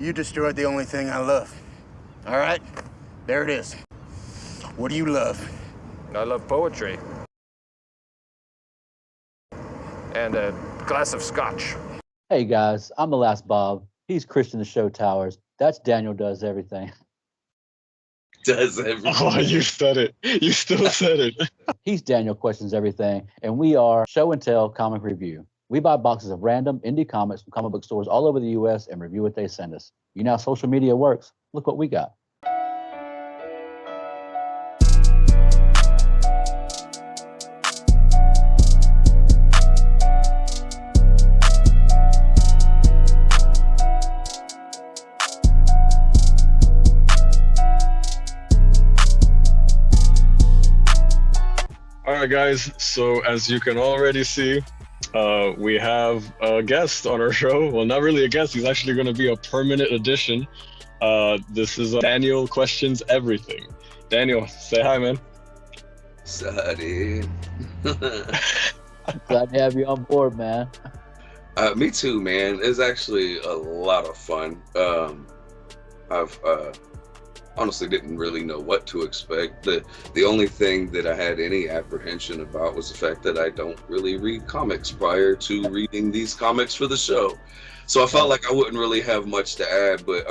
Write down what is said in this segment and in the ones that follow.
You destroyed the only thing I love. All right? There it is. What do you love? I love poetry. And a glass of scotch. Hey guys, I'm the last Bob. He's Christian the Show Towers. That's Daniel Does Everything. Does everything. Oh, you said it. You still said it. He's Daniel Questions Everything, and we are Show and Tell Comic Review. We buy boxes of random indie comics from comic book stores all over the U.S. and review what they send us. You know how social media works. Look what we got. All right, guys. So as you can already see, we have a guest on our show. Well, not really a guest. He's actually going to be a permanent addition. This is Daniel Questions Everything. Daniel, say hi, man. Sorry. Glad to have you on board, man. Me too, man. It's actually a lot of fun. I've honestly didn't really know what to expect. The only thing that I had any apprehension about was the fact that I don't really read comics prior to reading these comics for the show. So I felt like I wouldn't really have much to add, but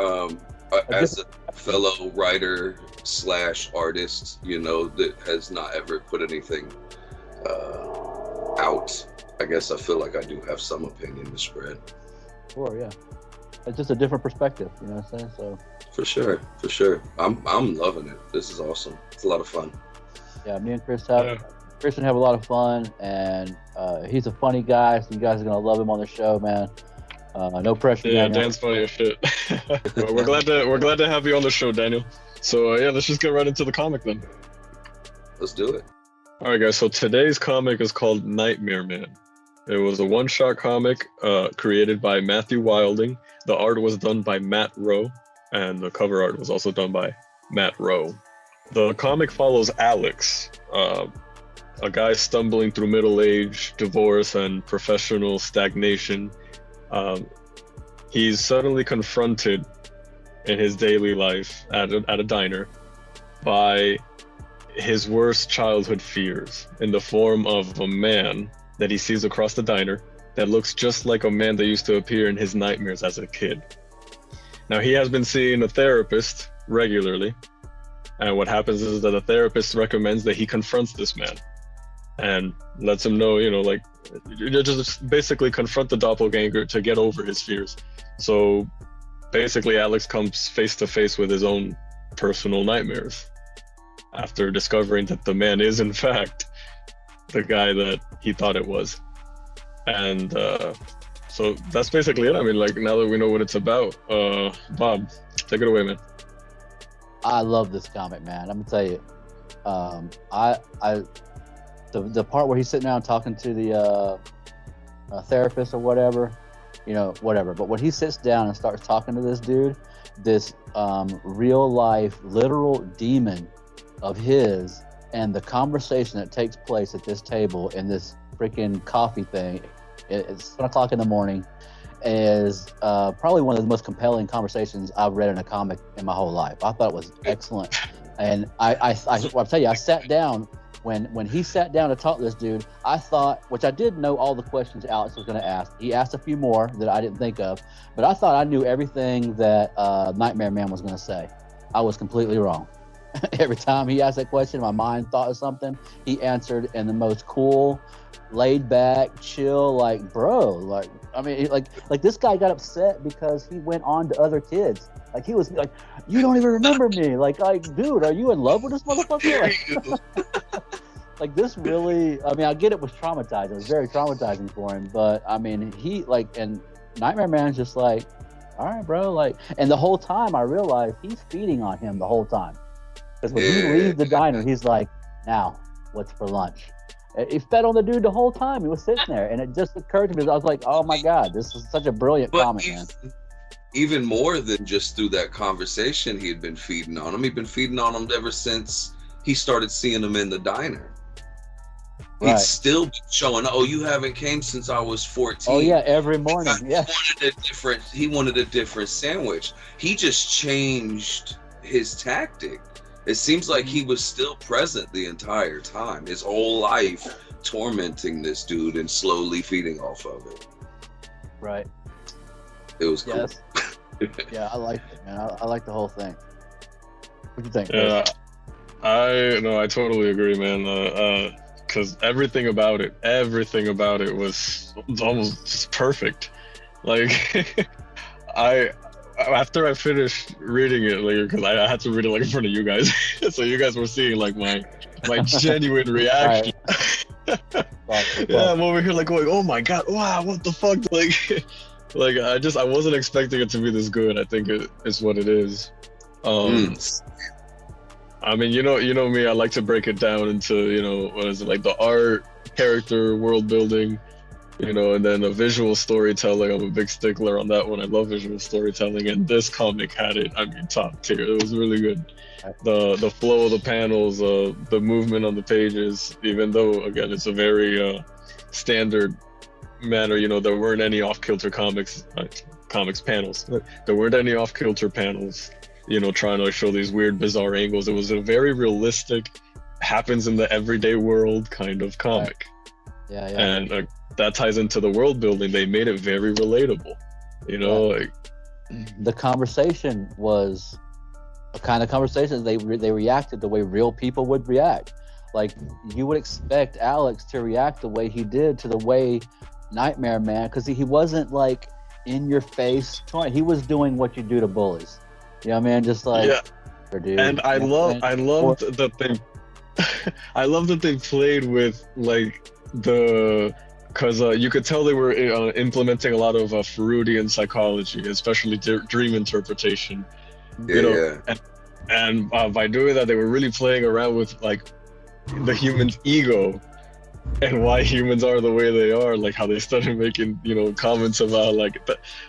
as a fellow writer / artist, you know, that has not ever put anything out, I guess I feel like I do have some opinion to spread. Sure, yeah. It's just a different perspective, you know what I'm saying? So For sure. I'm loving it. This is awesome. It's a lot of fun. yeah, me and Christian have a lot of fun, and he's a funny guy, so you guys are gonna love him on the show, man. No pressure. Yeah, Daniel. Dan's funny as shit. Well, we're glad to have you on the show, Daniel. So yeah, let's just get right into the comic then. Let's do it. All right, guys. So today's comic is called Nightmare Man. It was a one-shot comic created by Matthew Wilding. The art was done by Matt Rowe, and the cover art was also done by Matt Rowe. The comic follows Alex, a guy stumbling through middle age, divorce, and professional stagnation. He's suddenly confronted in his daily life at a diner by his worst childhood fears in the form of a man that he sees across the diner that looks just like a man that used to appear in his nightmares as a kid. Now, he has been seeing a therapist regularly, and what happens is that the therapist recommends that he confronts this man and lets him know, you know, like, you just basically confront the doppelganger to get over his fears. So basically, Alex comes face to face with his own personal nightmares after discovering that the man is, in fact, the guy that he thought it was. And so that's basically it. I mean, like, now that we know what it's about, Bob, take it away, man. I love this comic, man. I'm gonna tell you, the part where he's sitting down talking to the therapist or whatever, you know, whatever. But when he sits down and starts talking to this dude, this real life, literal demon of his, and the conversation that takes place at this table in this freaking coffee thing, it's 7 o'clock in the morning, is probably one of the most compelling conversations I've read in a comic in my whole life. I thought it was excellent. And I'll tell you, I sat down, when he sat down to talk to this dude, I thought, which I did know all the questions Alex was going to ask. He asked a few more that I didn't think of, but I thought I knew everything that Nightmare Man was going to say. I was completely wrong. Every time he asked that question, my mind thought of something. He answered in the most cool, laid back, chill, like, bro, like, I mean, like this guy got upset because he went on to other kids. Like, he was like, you don't even remember me. Like, dude, are you in love with this motherfucker? Like this really, I mean, I get it was traumatizing. It was very traumatizing for him, but I mean, he like, and Nightmare Man's just like, all right, bro, like, and the whole time I realized he's feeding on him the whole time. Because when he leaves the diner, he's like, now, what's for lunch? He fed on the dude the whole time. He was sitting there, and it just occurred to me. I was like, oh my God, this is such a brilliant comic, man. Even more than just through that conversation, he had been feeding on him. He'd been feeding on him ever since he started seeing him in the diner. Right. He'd still be showing, oh, you haven't came since I was 14. Oh yeah, every morning. Yeah. He wanted a different sandwich. He just changed his tactic. It seems like he was still present the entire time, his whole life, tormenting this dude and slowly feeding off of it. Right. It was cool. Yes. Yeah, I like it, man. I like the whole thing. What do you think? Yeah, I totally agree, man. Because everything about it was almost just perfect. Like, after I finished reading it, like, because I had to read it like in front of you guys, so you guys were seeing like my genuine reaction. Yeah, I'm over here like going, oh my god, wow, what the fuck, like, like I wasn't expecting it to be this good. I think it is what it is. I mean, you know me, I like to break it down into, you know, what is it, like the art, character, world building, you know, and then the visual storytelling. I'm a big stickler on that one. I love visual storytelling, and this comic had it, I mean, top tier. It was really good. The flow of the panels, the movement on the pages, even though, again, it's a very standard manner, you know, there weren't any off-kilter comics panels. There weren't any off-kilter panels, you know, trying to show these weird, bizarre angles. It was a very realistic, happens in the everyday world kind of comic. Yeah, yeah. And that ties into the world building. They made it very relatable, you know. Yeah. Like, the conversation was a kind of conversation they reacted the way real people would react. Like, you would expect Alex to react the way he did to the way Nightmare Man, because he wasn't like in your face. He was doing what you do to bullies. You know what I mean? Just like, yeah. Dude. And I loved that they, I love that they played with like because you could tell they were implementing a lot of Freudian psychology, especially dream interpretation. Yeah, you know, and by doing that, they were really playing around with like the human's ego and why humans are the way they are, like how they started making, you know, comments about like,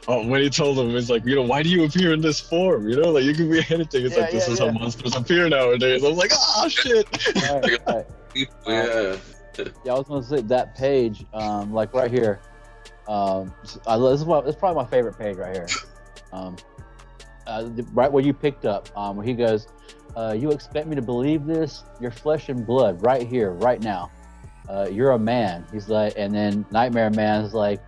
when he told them, it's like, you know, why do you appear in this form? You know, like you can be anything. It's like, this is how monsters appear nowadays. I'm like, oh shit. Right. Yeah. Yeah, I was gonna say that page, like right here. It's probably my favorite page right here. Right where you picked up, where he goes, "You expect me to believe this? You're flesh and blood, right here, right now. You're a man." He's like, and then Nightmare Man is like,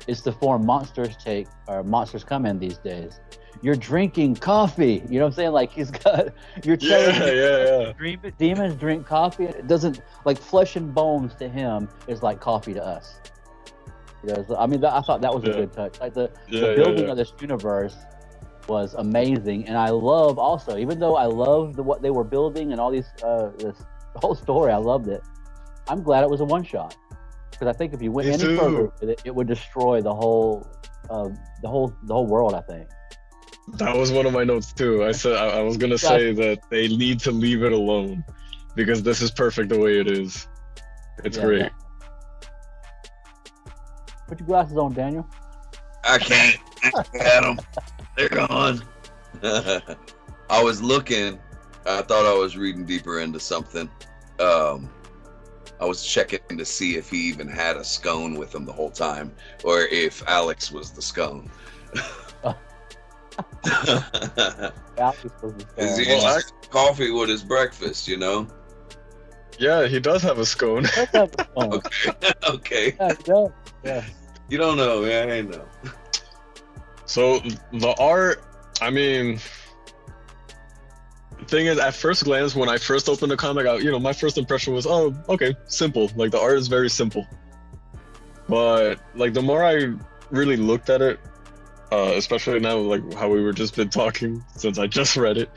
"It's the form monsters take, or monsters come in these days. You're drinking coffee." You know what I'm saying? Like you're telling demons drink coffee. It doesn't, like, flesh and bones to him is like coffee to us. You know, I mean, I thought that was a good touch. Like the building of this universe was amazing, and I love also, even though I loved what they were building and all these this whole story, I loved it. I'm glad it was a one shot, because I think if you went any further with it, it would destroy the whole world, I think. That was one of my notes too. I said I was gonna say that they need to leave it alone, because this is perfect the way it is. It's great. Yeah. Put your glasses on, Daniel. I can't. I got them. They're gone. I was looking. I thought I was reading deeper into something. I was checking to see if he even had a scone with him the whole time, or if Alex was the scone. Is he just coffee with his breakfast, you know? Yeah, he does have a scone. Okay. Yeah. You don't know, man. I know. So the art, I mean, the thing is, at first glance, when I first opened the comic, my first impression was, oh, okay, simple. Like, the art is very simple. But like, the more I really looked at it, especially now, like how we were just been talking, since I just read it,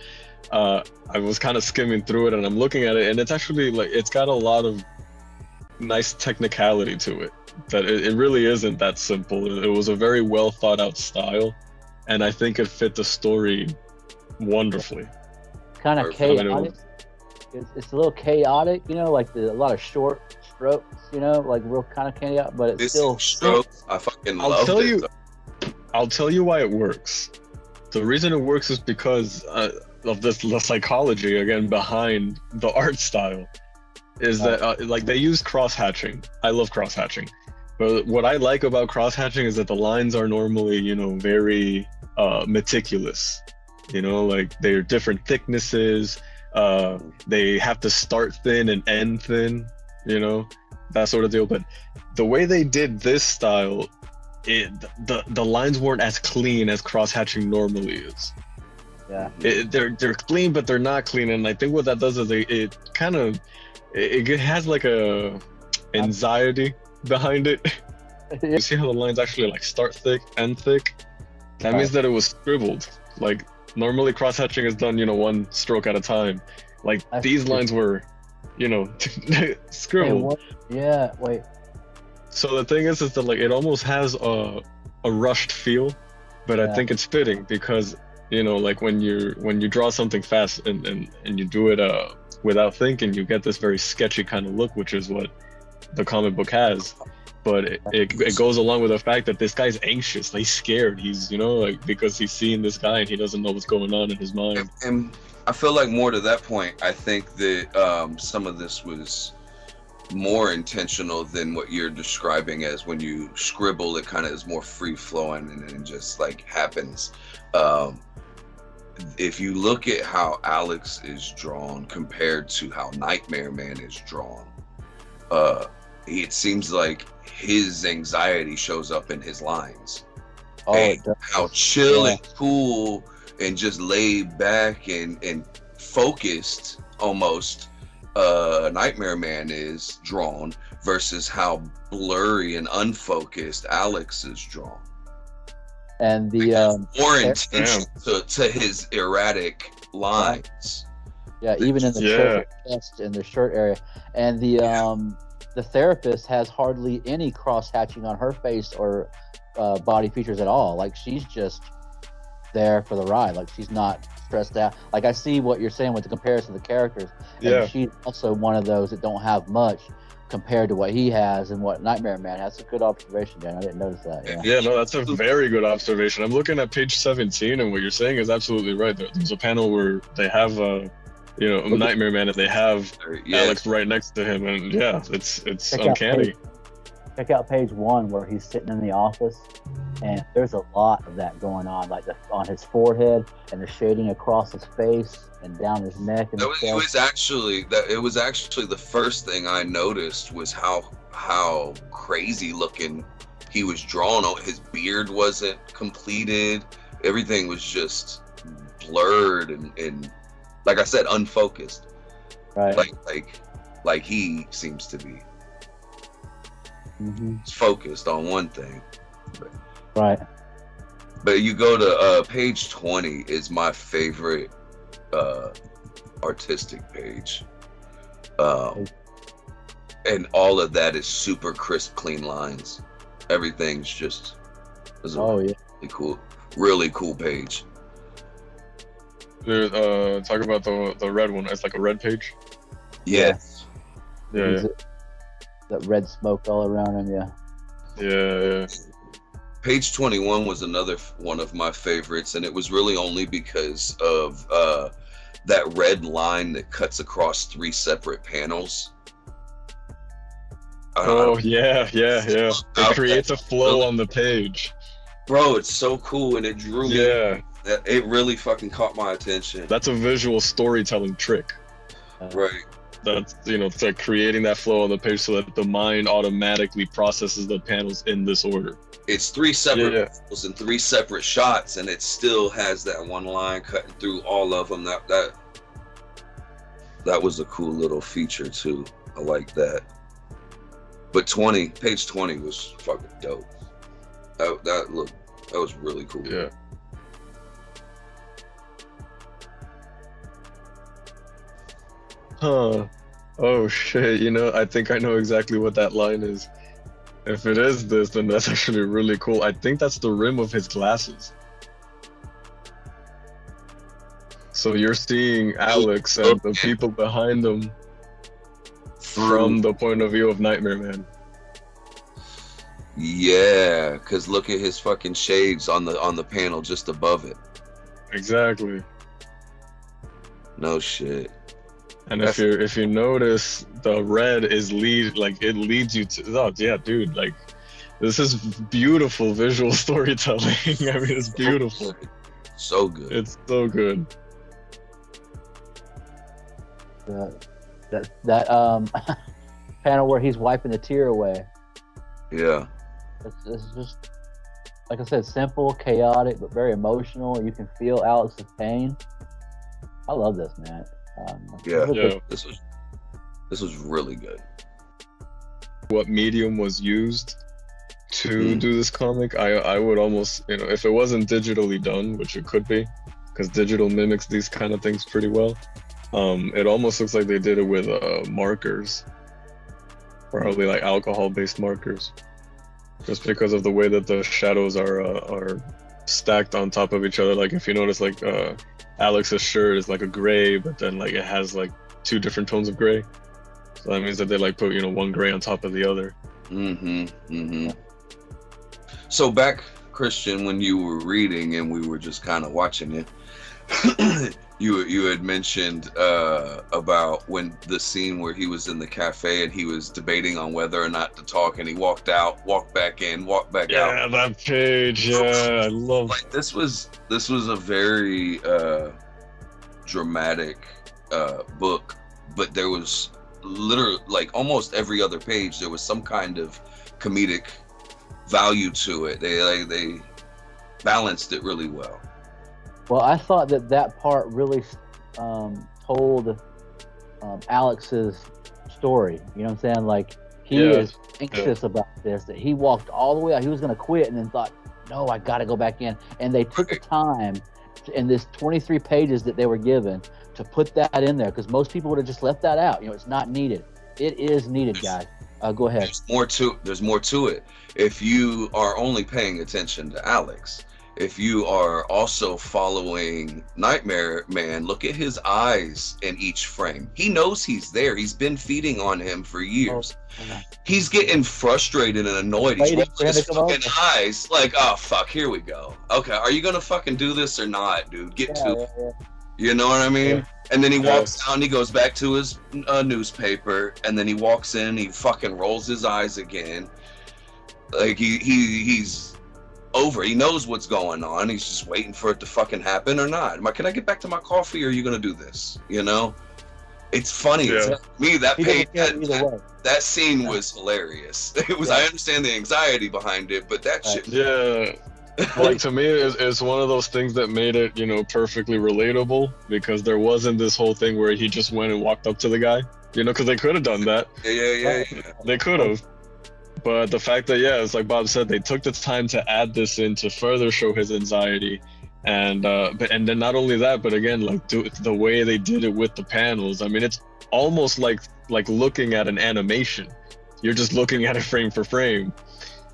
I was kind of skimming through it, and I'm looking at it, and it's actually like, it's got a lot of nice technicality to it. That it really isn't that simple. It was a very well thought out style, and I think it fit the story wonderfully. Kind of chaotic. It's a little chaotic, you know, like a lot of short strokes, you know, like real kind of chaotic, but it's still strokes. I fucking love it. I'll tell you why it works. The reason it works is because of the psychology, again, behind the art style. is that like they use cross hatching. I love cross hatching, but what I like about cross hatching is that the lines are normally, you know, very meticulous. You know, like they're different thicknesses. They have to start thin and end thin. You know, that sort of deal. But the way they did this style, the lines weren't as clean as cross hatching normally is. Yeah. They're clean, but they're not clean, and I think what that does is it kind of it has like a anxiety behind it. You see how the lines actually like start thick, end thick? That means that it was scribbled. Like normally cross hatching is done, you know, one stroke at a time. Like these lines were, you know, scribbled. Yeah, wait. So the thing is that like it almost has a rushed feel, but I think it's fitting because, you know, like when you draw something fast and you do it without thinking, you get this very sketchy kind of look, which is what the comic book has. But it goes along with the fact that this guy's anxious, like, he's scared. He's, you know, like, because he's seeing this guy and he doesn't know what's going on in his mind. And I feel like more to that point, I think that some of this was more intentional than what you're describing as when you scribble, it kind of is more free flowing and it just like happens. If you look at how Alex is drawn compared to how Nightmare Man is drawn, it seems like his anxiety shows up in his lines. And how chill and cool and just laid back and focused almost Nightmare Man is drawn versus how blurry and unfocused Alex is drawn. And the more intention to his erratic lines. Yeah, even in the shirt, chest, in the shirt area. And the therapist has hardly any cross hatching on her face or body features at all. Like she's just there for the ride. Like she's not stressed out. Like I see what you're saying with the comparison of the characters. And she's also one of those that don't have much compared to what he has and what Nightmare Man has. It's a good observation, Dan. I didn't notice that. Yeah, no, that's a very good observation. I'm looking at page 17, and what you're saying is absolutely right. There's a panel where they have you know, Nightmare Man, and they have Alex right next to him, and it's uncanny. Check out page 1 where he's sitting in the office, and there's a lot of that going on, like on his forehead and the shading across his face and down his neck. And it was actually the first thing I noticed was how crazy looking he was drawn. His beard wasn't completed. Everything was just blurred and like I said, unfocused. Right. Like he seems to be. Mm-hmm. Focused on one thing. Right. But you go to page 20 is my favorite artistic page. And all of that is super crisp, clean lines. Everything's just really cool page. Talk about the red one. It's like a red page. Yes. Yeah. That red smoke all around him. Yeah. Page 21 was another one of my favorites, and it was really only because of that red line that cuts across 3 separate panels. Yeah. It creates a flow on the page. Bro, it's so cool, and it drew me. Yeah. It really fucking caught my attention. That's a visual storytelling trick. Right. That's, you know, it's like creating that flow on the page so that the mind automatically processes the panels in this order. It's 3 separate panels and 3 separate shots, and it still has that one line cutting through all of them. That was a cool little feature too. I like that. But page 20 was fucking dope. That was really cool. Yeah. Huh. Oh shit, you know, I think I know exactly what that line is. If it is this, then that's actually really cool. I think that's the rim of his glasses. So you're seeing Alex and the people behind him from the point of view of Nightmare Man. Yeah, because look at his fucking shades on the panel just above it. Exactly. No shit. And if you notice, the red is it leads you to, oh yeah, dude, like this is beautiful visual storytelling. I mean, it's beautiful. So good. It's so good. That panel where he's wiping the tear away. Yeah. It's just, like I said, simple, chaotic, but very emotional. You can feel Alex's pain. I love this, man. Yeah. This was really good. What medium was used to do this comic? I would almost, if it wasn't digitally done, which it could be, because digital mimics these kind of things pretty well. It almost looks like they did it with markers, probably like alcohol-based markers, just because of the way that the shadows are stacked on top of each other. Like if you notice, like Alex's shirt is like a gray, but then like it has like 2 different tones of gray. So that means that they like put one gray on top of the other. So back, Christian, when you were reading and we were just kind of watching it, you had mentioned about when the scene where he was in the cafe and he was debating on whether or not to talk, and he walked out, walked back in, walked back out. Yeah, that page. Yeah, I love. Like this was a very dramatic book, but there was literally, like, almost every other page there was some kind of comedic value to it. They balanced it really well. Well, I thought that part really told Alex's story. You know what I'm saying? Like, he is anxious about this, that he walked all the way out. He was going to quit and then thought, no, I got to go back in. And they took the time in this 23 pages that they were given to put that in there, because most people would have just left that out. It's not needed. It is needed, guys. Go ahead. There's more to it. If you are only paying attention to Alex, if you are also following Nightmare Man, look at his eyes in each frame. He knows he's there. He's been feeding on him for years. He's getting frustrated and annoyed. He's rolling his fucking eyes like, oh, fuck, here we go. Okay, are you going to fucking do this or not, dude? Get to it. You know what I mean? And then he walks down, he goes back to his newspaper, and then he walks in, he fucking rolls his eyes again. Like, he's over. He knows what's going on. He's just waiting for it to fucking happen or not. Can I get back to my coffee, or are you gonna do this? It's funny. Yeah. Me, that page, that scene was hilarious. It was. I understand the anxiety behind it, but that shit. Yeah. Like, to me, it's one of those things that made it, perfectly relatable, because there wasn't this whole thing where he just went and walked up to the guy, because they could have done that. Yeah. They could have. But the fact that, it's like Bob said, they took the time to add this in to further show his anxiety. And then not only that, but again, like, the way they did it with the panels. I mean, it's almost like looking at an animation. You're just looking at it frame for frame.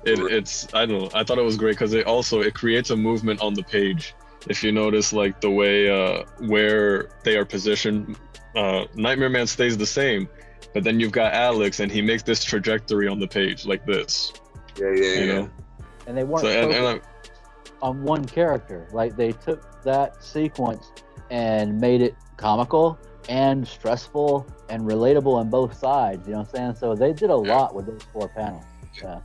It's, I don't know, I thought it was great because it creates a movement on the page. If you notice, like, the way where they are positioned, Nightmare Man stays the same, but then you've got Alex and he makes this trajectory on the page like this. Yeah. And they weren't on one character. Like, they took that sequence and made it comical and stressful and relatable on both sides. You know what I'm saying? So they did a lot with those 4 panels. Yeah.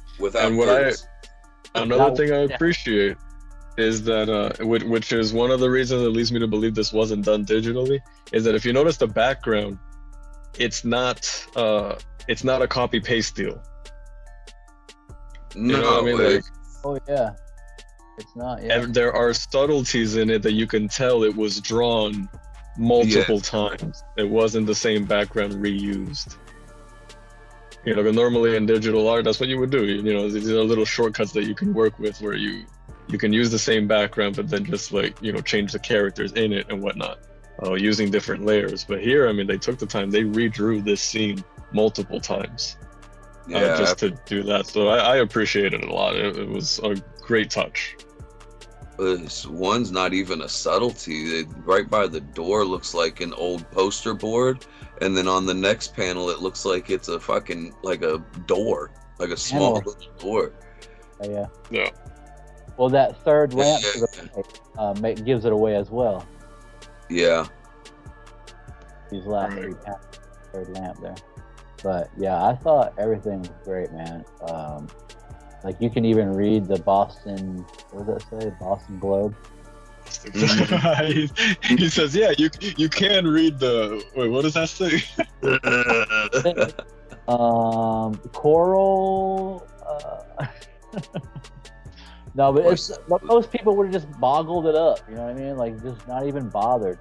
Another thing I appreciate is that, which is one of the reasons that leads me to believe this wasn't done digitally, is that if you notice the background, it's not a copy paste deal. No, you know what I mean? Like, oh yeah, it's not. Yeah. There are subtleties in it that you can tell it was drawn multiple times. It wasn't the same background reused. Normally in digital art, that's what you would do. These are little shortcuts that you can work with, where you can use the same background, but then just change the characters in it and whatnot, using different layers. But here, I mean, they took the time. They redrew this scene multiple times, just to do that. So I appreciate it a lot. It was a great touch. This one's not even a subtlety. Right by the door looks like an old poster board, and then on the next panel it looks like it's a fucking, like, a door, like a small little door. Yeah. Well, that third lamp to the right, gives it away as well. Yeah. These last Right. three panels, third lamp there. But yeah, I thought everything was great, man. Like you can even read the Boston, what does that say? Boston Globe. He says, yeah, you can read the, wait, what does that say? Coral. No, but but most people would have just boggled it up. You know what I mean? Like just not even bothered.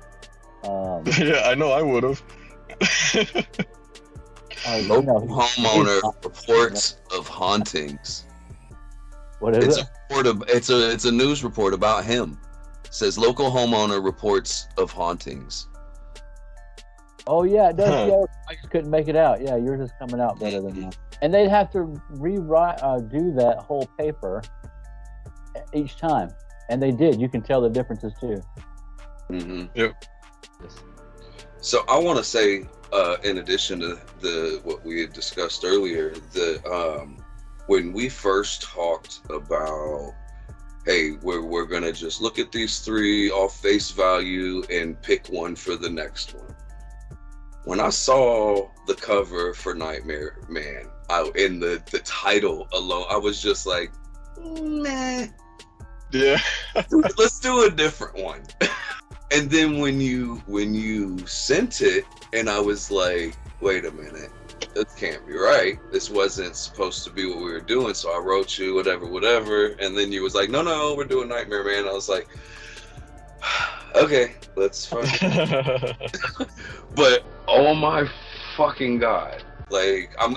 Yeah, I know I would have. Local homeowner reports of hauntings. What is It's it? a report of, it's a news report about him. It says local homeowner reports of hauntings. Oh yeah, it does. Huh. Yeah, I just couldn't make it out. Yeah, yours is coming out better than mine. And they'd have to rewrite, do that whole paper each time, and they did. You can tell the differences too. Mm-hmm. Yep. So I want to say, in addition to what we had discussed earlier, when we first talked about, hey, we're gonna just look at these three off face value and pick one for the next one. When I saw the cover for Nightmare Man, in the title alone, I was just like, nah. Yeah. Let's do a different one. And then when you sent it, and I was like, wait a minute, this can't be right. This wasn't supposed to be what we were doing. So I wrote you whatever. And then you was like, no, we're doing Nightmare Man. I was like, okay, let's fucking. But oh my fucking God. Like I'm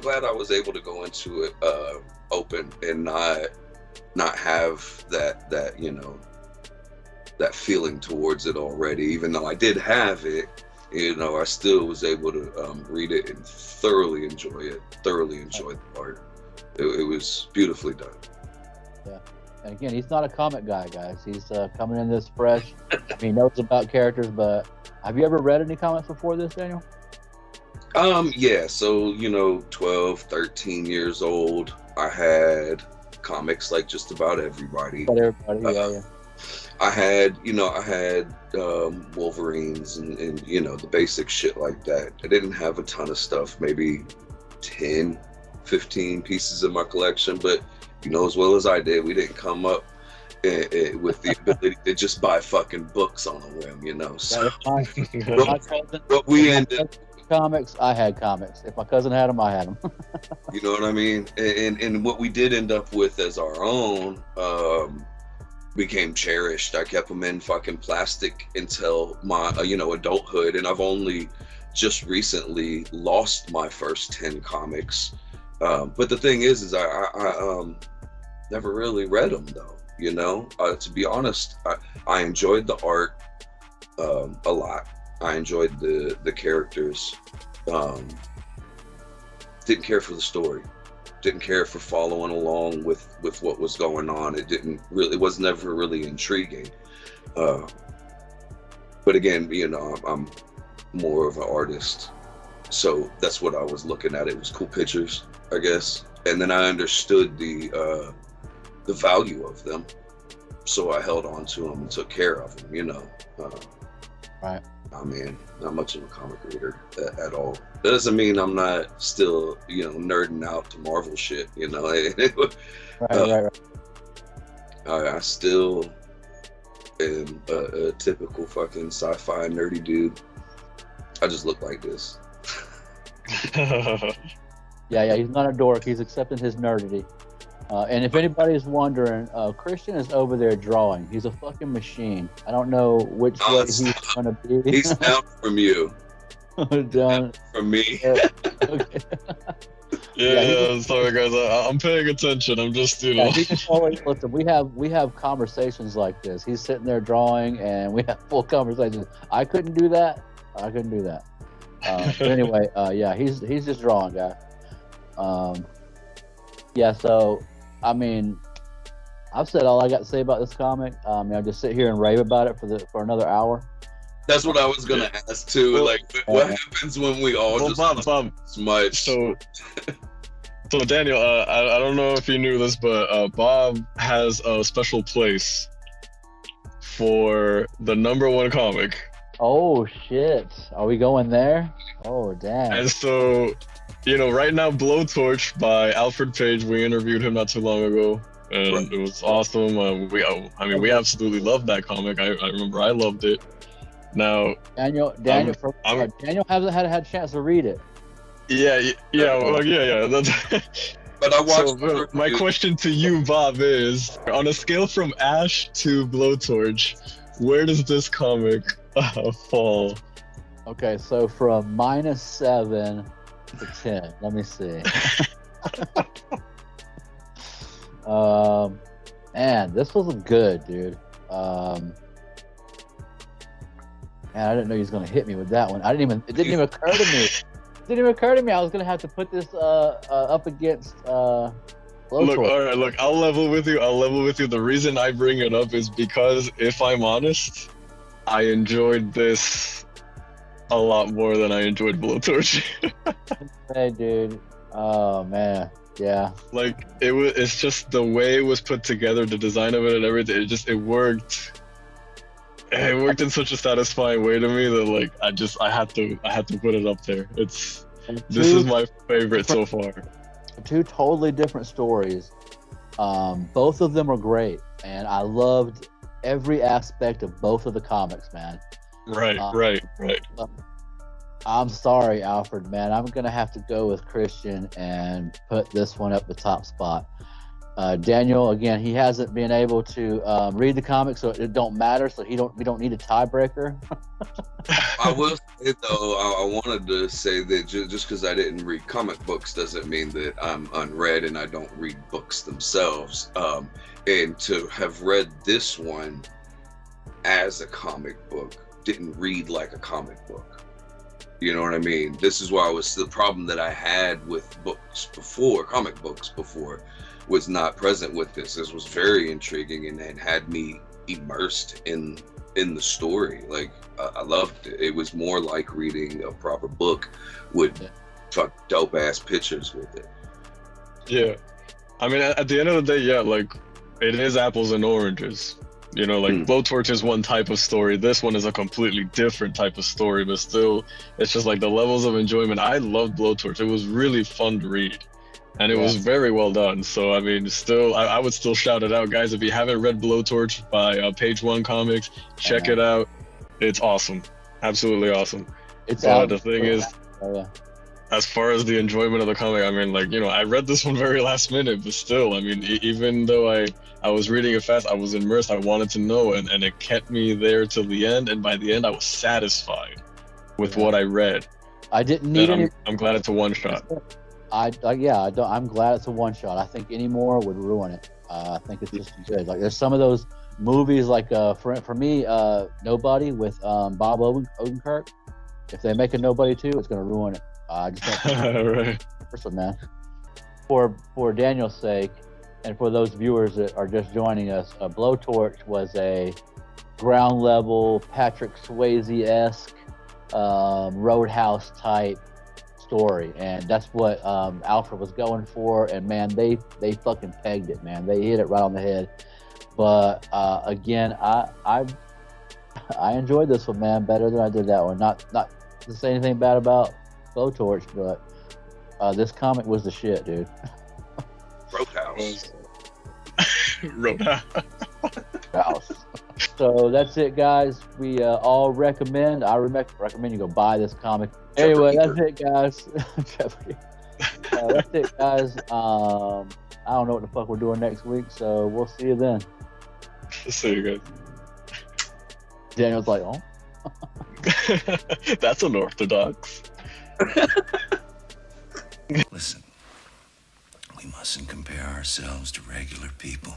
glad I was able to go into it open and not have that you know, that feeling towards it already. Even though I did have it, you know, I still was able to read it and thoroughly enjoy it. Thoroughly enjoyed the art. It was beautifully done. Yeah. And again, he's not a comic guy, guys. He's coming in this fresh. He knows about characters, but have you ever read any comics before this, Daniel? Yeah, so, you know, 12, 13 years old, I had comics like just about everybody. But everybody, yeah. I had Wolverines and, you know, the basic shit like that. I didn't have a ton of stuff, maybe 10, 15 pieces in my collection, but you know as well as I did, we didn't come up with the ability to just buy fucking books on a whim, you know. So, but we ended comics. I had comics. If my cousin had them, I had them. You know what I mean? And what we did end up with as our own became cherished. I kept them in fucking plastic until my you know, adulthood, and I've only just recently lost my first 10 comics. But the thing is I never really read them though. You know, to be honest, I enjoyed the art a lot. I enjoyed the characters. Didn't care for the story. Didn't care for following along with what was going on. It was never really intriguing. But again, you know, I'm more of an artist, so that's what I was looking at. It was cool pictures, I guess, and then I understood the value of them, so I held on to them and took care of them. You know, Right. I mean, not much of a comic reader at all. That doesn't mean I'm not still, you know, nerding out to Marvel shit. You know, Right. I still am a typical fucking sci-fi nerdy dude. I just look like this. Yeah. He's not a dork. He's accepting his nerdity. And if anybody's wondering, Christian is over there drawing. He's a fucking machine. I don't know which way he's going to be. He's down from you. Down. From me. Okay. Yeah, sorry guys, I'm paying attention. I'm just, you know. Yeah, he just always, listen, we have conversations like this. He's sitting there drawing, and we have full conversations. I couldn't do that. But anyway, yeah, he's just drawing, guy. Yeah, so I mean, I've said all I got to say about this comic. I'll just sit here and rave about it for another hour. That's what I was gonna ask too. Like, what happens when we all just Bob, smudge? So Daniel, I don't know if you knew this, but Bob has a special place for the #1 comic Oh shit! Are we going there? Oh damn! And so, right now, Blowtorch by Alfred Page. We interviewed him not too long ago, and it was awesome. We absolutely loved that comic. I remember I loved it. Now, Daniel hasn't had a chance to read it. Yeah. That's, But I watched. so, my question to you, Bob, is on a scale from Ash to Blowtorch, where does this comic fall? Okay, so from -7 to 10. Let me see. Man, this was good, dude. Man, I didn't know he was gonna hit me with that one. It didn't even occur to me. It didn't even occur to me I was gonna have to put this up against Blowtorch. Look, all right, look, I'll level with you. The reason I bring it up is because, if I'm honest, I enjoyed this a lot more than I enjoyed Blowtorch. Hey, dude. Oh man, yeah. Like it's just the way it was put together, the design of it and everything. It worked. It worked in such a satisfying way to me that like I had to put it up there. This is my favorite so far. Two totally different stories. Both of them are great, and I loved every aspect of both of the comics, man. Right. I'm sorry, Alfred, man. I'm gonna have to go with Christian and put this one up the top spot. Daniel, again, he hasn't been able to read the comics, so it don't matter. So we don't need a tiebreaker. I will say though, I wanted to say that just because I didn't read comic books doesn't mean that I'm unread and I don't read books themselves. And to have read this one as a comic book didn't read like a comic book. You know what I mean? This is why the problem that I had with comic books before, was not present with this. This was very intriguing and had me immersed in the story. Like I loved it. It was more like reading a proper book with dope ass pictures with it. Yeah, I mean, at the end of the day, yeah, like it is apples and oranges. Blowtorch is one type of story. This one is a completely different type of story, but still, it's just like the levels of enjoyment. I loved Blowtorch. It was really fun to read. And it was very well done. So, I mean, still, I would still shout it out, guys. If you haven't read Blowtorch by Page One Comics, check it out. It's awesome. Absolutely awesome. It's the thing is, as far as the enjoyment of the comic, I mean, like, I read this one very last minute, but still, I mean, even though I was reading it fast, I was immersed. I wanted to know, and it kept me there till the end. And by the end, I was satisfied with what I read. I didn't need any. I'm glad it's a one shot. I'm glad it's a one shot. I think any more would ruin it. I think it's just good. Like there's some of those movies, like for me, Nobody with Bob Odenkirk. If they make a Nobody 2, it's gonna ruin it. I just don't right. Person, man. For Daniel's sake, and for those viewers that are just joining us, Blowtorch was a ground level Patrick Swayze-esque Roadhouse type story, and that's what Alfred was going for, and man, they fucking pegged it, man. They hit it right on the head. But again, I enjoyed this one, man, better than I did that one. Not to say anything bad about Blowtorch, but this comic was the shit, dude. Roadhouse. Roadhouse. So that's it, guys. We all recommend. I recommend you go buy this comic. Anyway, that's it, guys. That's it, guys. I don't know what the fuck we're doing next week, so we'll see you then. See you guys. Daniel's like, oh. That's unorthodox. Listen, we mustn't compare ourselves to regular people.